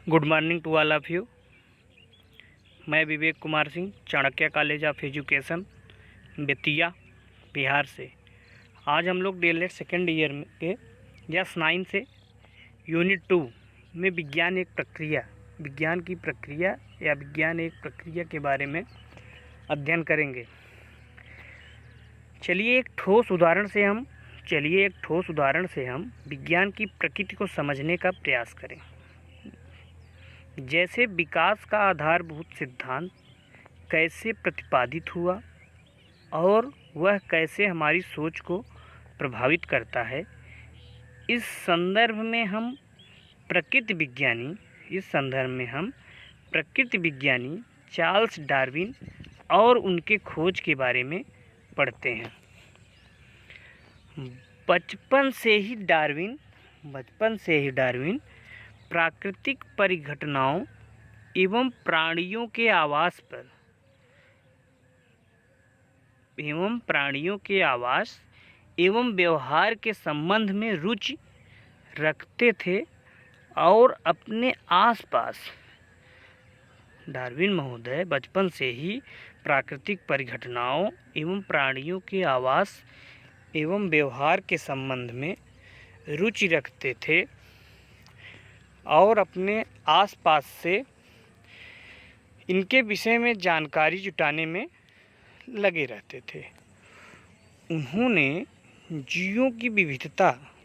Good morning to all of you. मैं Vivek Kumar Singh, Chanakya college of education, Bettiah, Bihar से। आज हम लोग डीएलएड सेकेंड ईयर में के यस 9 से यूनिट 2 में विज्ञान एक प्रक्रिया के बारे में अध्ययन करेंगे। चलिए एक ठोस उदाहरण से हम विज्ञान की प्रकृति को समझने का प्रयास करें। जैसे विकास का आधारभूत सिद्धांत कैसे प्रतिपादित हुआ और वह कैसे हमारी सोच को प्रभावित करता है। इस संदर्भ में हम प्रकृति विज्ञानी चार्ल्स डार्विन और उनके खोज के बारे में पढ़ते हैं। बचपन से ही डार्विन प्राकृतिक परिघटनाओं एवं प्राणियों के आवास एवं व्यवहार के संबंध में रुचि रखते थे और अपने आसपास डार्विन महोदय बचपन से ही प्राकृतिक परिघटनाओं एवं प्राणियों के आवास एवं व्यवहार के संबंध में रुचि रखते थे और अपने आसपास से इनके विषय में जानकारी जुटाने में लगे रहते थे।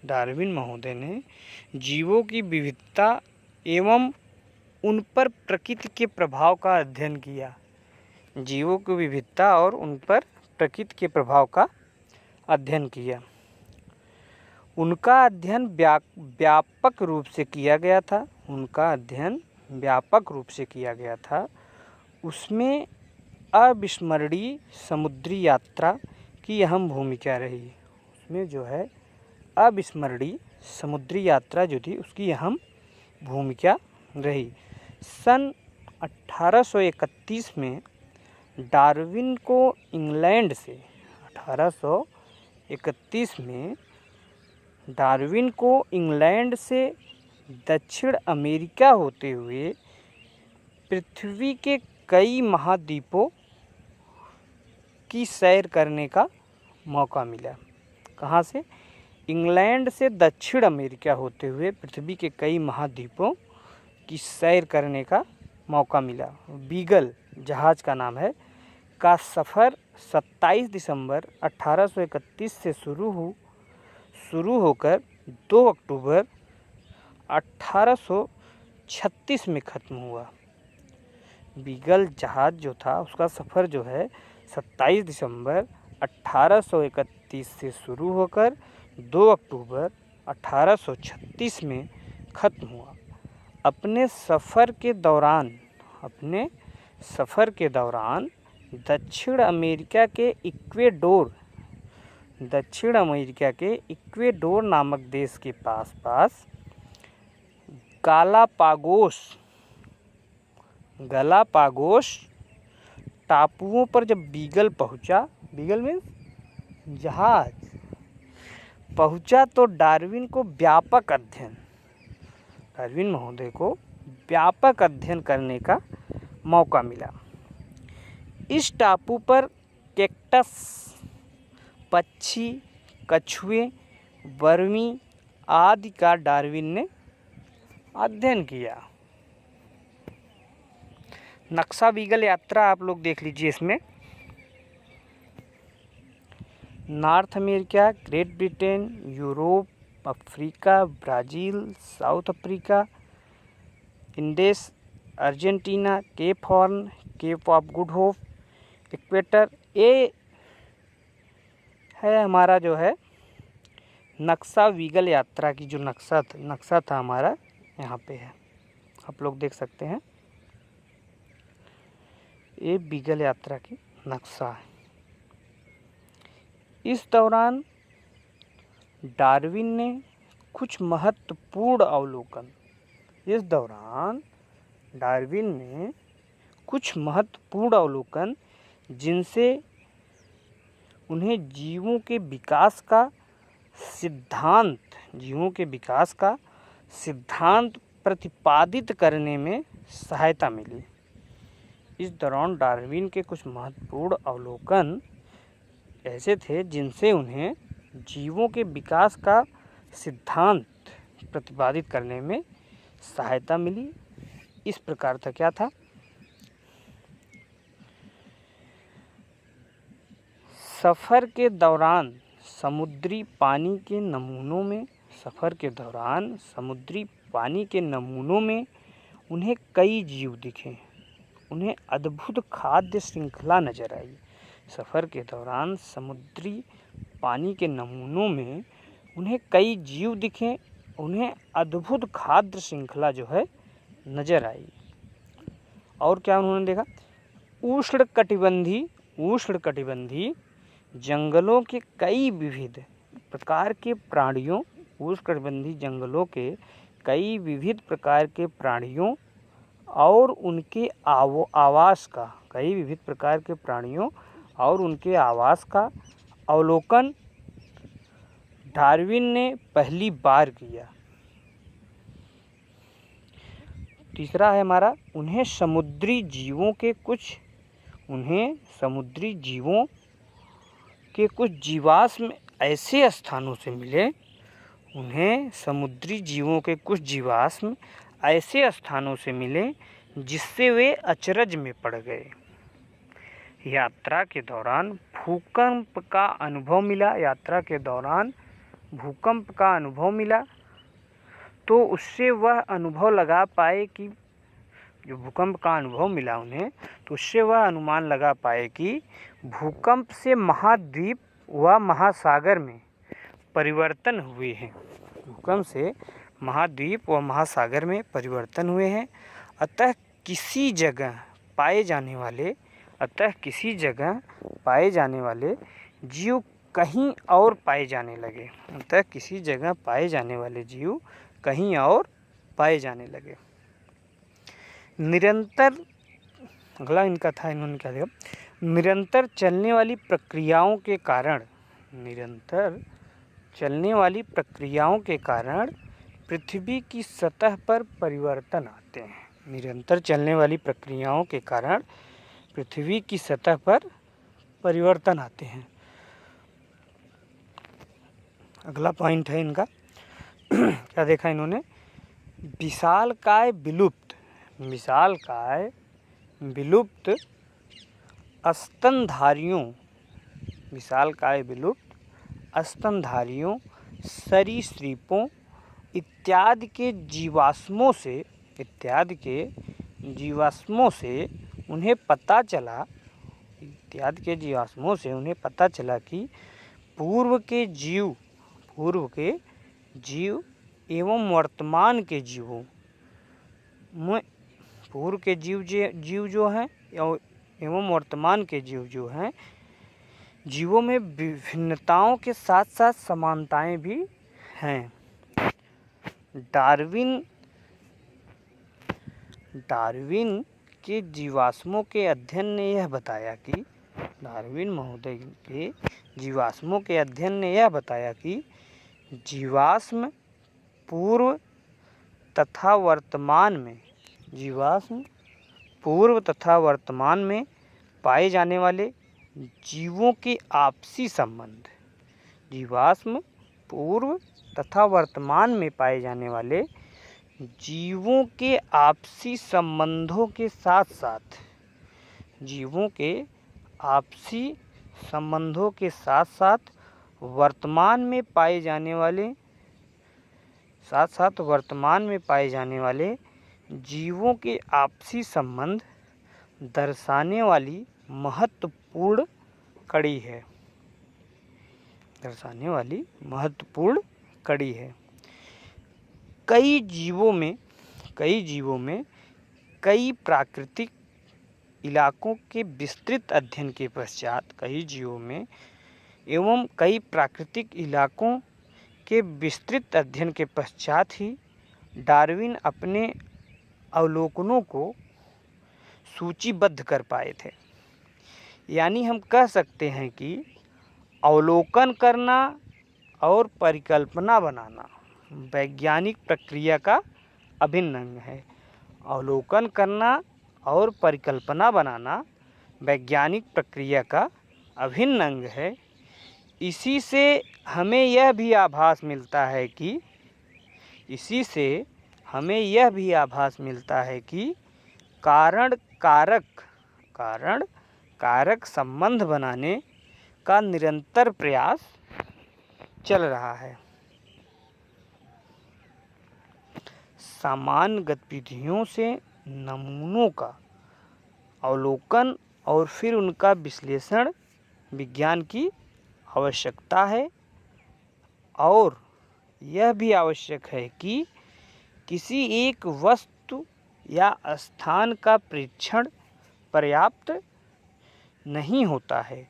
डार्विन महोदय ने जीवों की विविधता एवं उन पर प्रकृति के प्रभाव का अध्ययन किया। उनका अध्ययन व्यापक रूप से किया गया था। उसमें अविस्मरणीय समुद्री यात्रा की अहम भूमिका रही। उसकी अहम भूमिका रही। सन 1831 में डार्विन को इंग्लैंड से दक्षिण अमेरिका होते हुए पृथ्वी के कई महाद्वीपों की सैर करने का मौका मिला। कहाँ से? इंग्लैंड से दक्षिण अमेरिका होते हुए पृथ्वी के कई महाद्वीपों की सैर करने का मौका मिला। बीगल जहाज का नाम है का सफ़र 27 दिसंबर 1831 से शुरू होकर 2 अक्टूबर 1836 में ख़त्म हुआ। बीगल जहाज जो था उसका सफ़र 27 दिसंबर 1831 से शुरू होकर 2 अक्टूबर 1836 में ख़त्म हुआ। अपने सफ़र के दौरान दक्षिण अमेरिका के इक्वेडोर नामक देश के पास गालापागोस टापुओं पर जब बीगल मीन्स जहाज पहुंचा तो डार्विन महोदय को व्यापक अध्ययन करने का मौका मिला। इस टापू पर कैक्टस, पक्षी, कछुए, वर्मी आदि का डार्विन ने अध्ययन किया। नक्शा बीगल यात्रा आप लोग देख लीजिए। इसमें North America, Great Britain, Europe, Africa, Brazil, South Africa, Indies, Argentina, Cape Horn, Cape of Good Hope, equator, ये है हमारा नक्शा बीगल यात्रा की जो नक्शा था हमारा यहाँ पे है। आप लोग देख सकते हैं, ये बीगल यात्रा की नक्शा है। इस दौरान डार्विन ने कुछ महत्वपूर्ण अवलोकन जिनसे उन्हें जीवों के विकास का सिद्धांत प्रतिपादित करने में सहायता मिली। इस दौरान डार्विन के कुछ महत्वपूर्ण अवलोकन ऐसे थे जिनसे उन्हें जीवों के विकास का सिद्धांत प्रतिपादित करने में सहायता मिली। इस प्रकार था, क्या था? सफ़र के दौरान समुद्री पानी के नमूनों में उन्हें कई जीव दिखे। उन्हें अद्भुत खाद्य श्रृंखला नजर आई। सफ़र के दौरान समुद्री पानी के नमूनों में उन्हें कई जीव दिखे। उन्हें अद्भुत खाद्य श्रृंखला जो है नजर आई। और क्या उन्होंने देखा? उष्णकटिबंधी जंगलों के कई विविध प्रकार के प्राणियों और उनके आवास का अवलोकन डार्विन ने पहली बार किया। तीसरा है हमारा, उन्हें समुद्री जीवों के कुछ जीवाश्म ऐसे स्थानों से मिले जिससे वे अचरज में पड़ गए। यात्रा के दौरान भूकंप का अनुभव मिला तो उससे वह अनुभव लगा पाए कि जो भूकंप का अनुभव मिला उन्हें, तो उससे वह अनुमान लगा पाए कि भूकंप से महाद्वीप व महासागर में परिवर्तन हुए हैं। अतः किसी जगह पाए जाने वाले जीव कहीं और पाए जाने लगे। अगला इनका था, इन्होंने क्या देखा? निरंतर चलने वाली प्रक्रियाओं के कारण पृथ्वी की सतह पर परिवर्तन आते हैं। अगला पॉइंट है इनका क्या देखा इन्होंने? विशालकाय विलुप्त स्तनधारियों, सरीसृपों इत्यादि के जीवाश्मों से उन्हें पता चला कि पूर्व के जीव एवं वर्तमान के जीवों जीवों में विभिन्नताओं के साथ साथ समानताएं भी हैं। डार्विन के जीवाश्मों के अध्ययन ने यह बताया कि जीवाश्म पूर्व तथा वर्तमान में पाए जाने वाले जीवों के आपसी संबंधों के साथ साथ वर्तमान में पाए जाने वाले जीवों के आपसी संबंध दर्शाने वाली महत्वपूर्ण कड़ी है। कई जीवों में कई प्राकृतिक इलाकों के विस्तृत अध्ययन के पश्चात ही डार्विन अपने अवलोकनों को सूचीबद्ध कर पाए थे। यानी हम कह सकते हैं कि अवलोकन करना और परिकल्पना बनाना वैज्ञानिक प्रक्रिया का अभिन्न अंग है। अवलोकन करना और परिकल्पना बनाना वैज्ञानिक प्रक्रिया का अभिन्न अंग है। इसी से हमें यह भी आभास मिलता है कि कारण कारक संबंध बनाने का निरंतर प्रयास चल रहा है। सामान्य गतिविधियों से नमूनों का अवलोकन और फिर उनका विश्लेषण विज्ञान की आवश्यकता है, और यह भी आवश्यक है कि किसी एक वस्तु या स्थान का परीक्षण पर्याप्त नहीं होता है।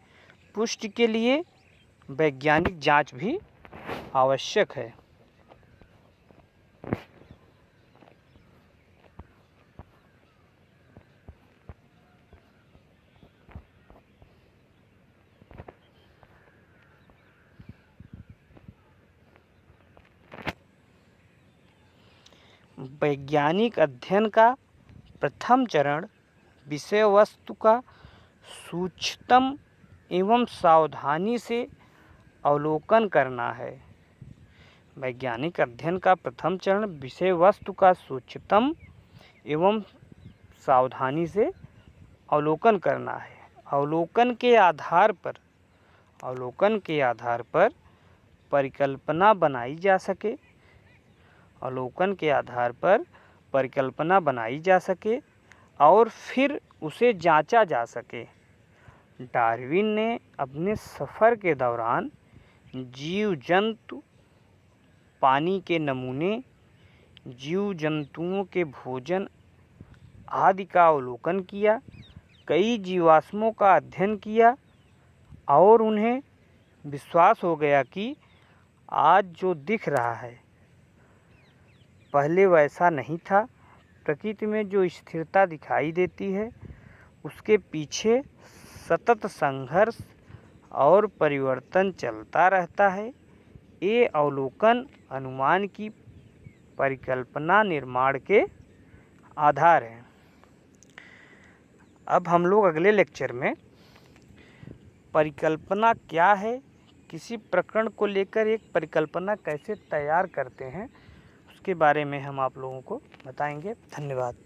पुष्टि के लिए वैज्ञानिक जांच भी आवश्यक है। वैज्ञानिक अध्ययन का प्रथम चरण विषय वस्तु का सूक्ष्मतम एवं सावधानी से अवलोकन करना है। वैज्ञानिक अध्ययन का प्रथम चरण विषय वस्तु का सूक्ष्मतम एवं सावधानी से अवलोकन करना है। अवलोकन के आधार पर परिकल्पना बनाई जा सके और फिर उसे जांचा जा सके। डार्विन ने अपने सफ़र के दौरान जीव जंतु, पानी के नमूने, जीव जंतुओं के भोजन आदि का अवलोकन किया। कई जीवाश्मों का अध्ययन किया और उन्हें विश्वास हो गया कि आज जो दिख रहा है पहले वैसा नहीं था। प्रकृति में जो स्थिरता दिखाई देती है उसके पीछे सतत संघर्ष और परिवर्तन चलता रहता है। ये अवलोकन अनुमान की परिकल्पना निर्माण के आधार हैं। अब हम लोग अगले लेक्चर में परिकल्पना क्या है, किसी प्रकरण को लेकर एक परिकल्पना कैसे तैयार करते हैं, उसके बारे में हम आप लोगों को बताएंगे। धन्यवाद।